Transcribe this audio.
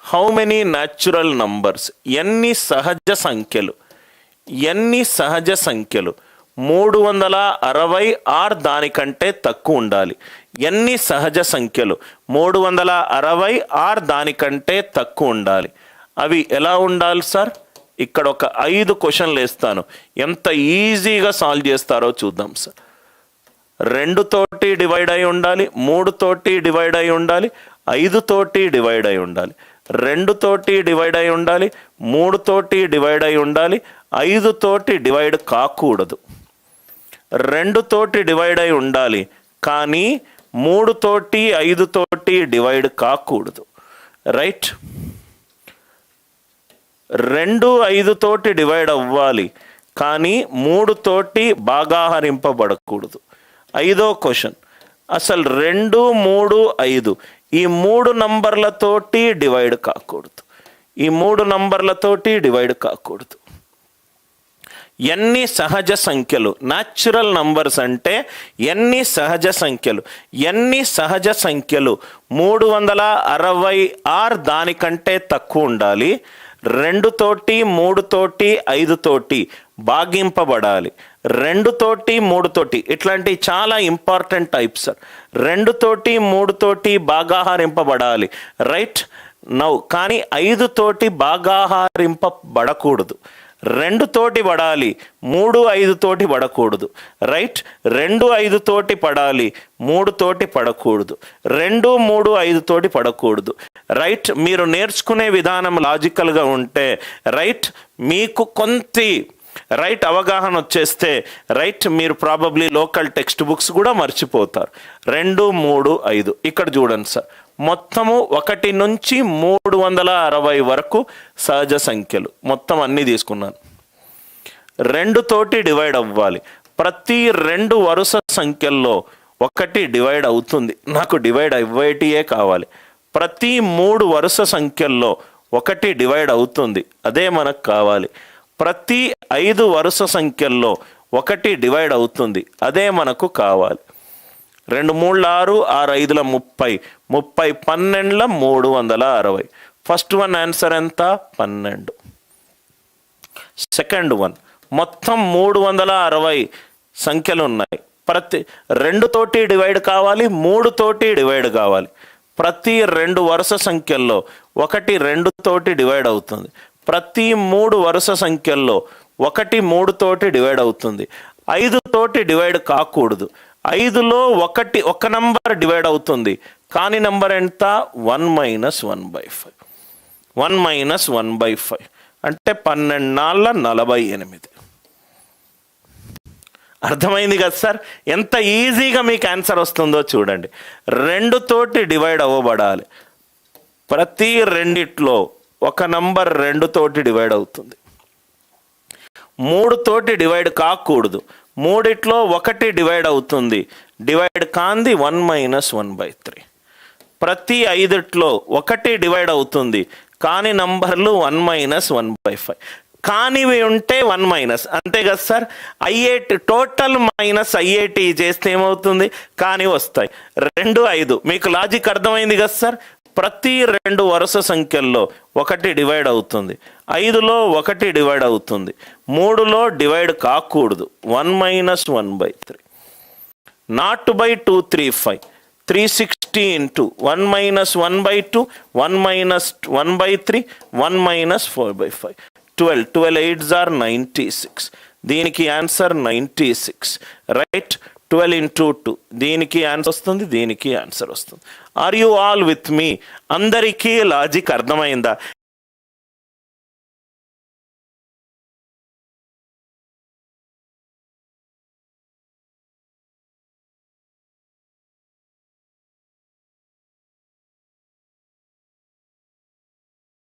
How many natural numbers, ఎన్ని సహజ సంఖ్యలు 360 ఆర్ దానికంటే తక్కువ ఉండాలి. ఎన్ని సహజ సంఖ్యలు 360 ఆర్ దానికంటే తక్కువ ఉండాలి. అవి ఎలా ఉండాలి సార్? ఇక్కడ ఒక 5 క్వశ్చన్లు వేస్తాను, ఎంత ఈజీగా సాల్వ్ చేస్తారో చూద్దాం సార్. 2 తోటి డివైడ్ అయి ఉండాలి, 3 తోటి డివైడ్ అయి ఉండాలి, 5 తోటి డివైడ్ అయి ఉండాలి, 2 తోటి డివైడ్ అయి ఉండాలి, 3 తోటి డివైడ్ అయి ఉండాలి, 5 తోటి డివైడ్ కాకూడదు. 2 తోటి డివైడ్ అయి ఉండాలి, కానీ 3 తోటి 5 తోటి డివైడ్ కాకూడదు. రైట్? 2 5 తోటి డివైడ్ అవ్వాలి, కానీ 3 తోటి భాగాహరింపబడకూడదు. 5వ క్వశ్చన్, అసలు 2 3 5 ఈ 3 నంబర్లతోటి డివైడ్ కాకూడదు. ఈ 3 నంబర్లతోటి డివైడ్ కాకూడదు. ఎన్ని సహజ సంఖ్యలు, న్యాచురల్ నంబర్స్ అంటే ఎన్ని సహజ సంఖ్యలు 360 ఆర్ దానికంటే తక్కువ ఉండాలి. 2 తోటి 3 తోటి 5 తోటి భాగింపబడాలి. 2 తోటి 3 తోటి, ఇట్లాంటి చాలా ఇంపార్టెంట్ టైప్స్ సార్. 2 తోటి 3 తోటి భాగాహరింపబడాలి. రైట్ నౌ, కానీ 5 తోటి భాగాహరింపబడకూడదు. 2 తోటి పడాలి, 3 5 తోటి పడకూడదు. రైట్? 2 5 తోటి పడాలి, 3 తోటి పడకూడదు. 2 3 5 తోటి పడకూడదు. రైట్? మీరు నేర్చుకునే విధానం లాజికల్గా ఉంటే, రైట్, మీకు కొంత రైట్ అవగాహన వచ్చేస్తే, రైట్, మీరు ప్రాబబ్లీ లోకల్ టెక్స్ట్ బుక్స్ కూడా మర్చిపోతారు. 2 3 5 ఇక్కడ చూడండి సార్, మొత్తము 1 నుంచి 360 వరకు సహజ సంఖ్యలు మొత్తం అన్నీ తీసుకున్నాను. 2 తోటి డివైడ్ అవ్వాలి. ప్రతి 2 వరుస సంఖ్యల్లో 1 డివైడ్ అవుతుంది, నాకు డివైడ్ అవ్వేటియే కావాలి. ప్రతి 3 వరుస సంఖ్యల్లో 1 డివైడ్ అవుతుంది, అదే మనకు కావాలి. ప్రతి 5 వరుస సంఖ్యల్లో 1 డివైడ్ అవుతుంది, అదే మనకు కావాలి. 2 3 6, 6 5 30, 30 12 360. ఫస్ట్ వన్ ఆన్సర్ ఎంత? 12. సెకండ్ వన్, మొత్తం 360 సంఖ్యలు ఉన్నాయి. ప్రతి 2 తోటి డివైడ్ కావాలి, 3 తోటి డివైడ్ కావాలి. ప్రతి 2 వరుస సంఖ్యల్లో 1 2 తోటి డివైడ్ అవుతుంది. ప్రతి 3 వరుస సంఖ్యల్లో 1 3 తోటి డివైడ్ అవుతుంది. 5 తోటి డివైడ్ కాకూడదు. 5లో 1 నంబర్ డివైడ్ అవుతుంది, కాని నంబర్ ఎంత? 1 - 1/5. 1 - 1/5 అంటే 12 48. అర్థమైంది కదా సార్? ఎంత ఈజీగా మీకు ఆన్సర్ వస్తుందో చూడండి. 2 తోటి డివైడ్ అవ్వబడాలి. ప్రతి 2లో 1 నంబర్ 2 తోటి డివైడ్ అవుతుంది. 3 తోటి డివైడ్ కాకూడదు. 3లో 1 డివైడ్ అవుతుంది, డివైడ్ కాంది 1 - 1/3. ప్రతి 5లో 1 డివైడ్ అవుతుంది, కాని నంబర్లు 1 - 1/5. కానివి ఉంటే 1 అంతే కదా sir? IAT total minus IAT చేస్తే ఏమవుతుంది? కాని వస్తాయి. 2 5 మీకు లాజిక్ అర్థమైంది కదా సార్? ప్రతి 2 వరుస సంఖ్యల్లో 1 డివైడ్ అవుతుంది. 5లో 1 డివైడ్ అవుతుంది. 3లో డివైడ్ కాకూడదు, 1 - 1/3. Not by 2 3 5. 360 into 1 - 1/2, 1 - 1/3, 1 - 4/5. 12. 12 8s are 96. దీనికి ఆన్సర్ 96. రైట్? 12 into 2 దీనికి ఆన్సర్ వస్తుంది, దీనికి ఆన్సర్ వస్తుంది. Are you all with me? అందరికీ లాజిక్ అర్థమైందా?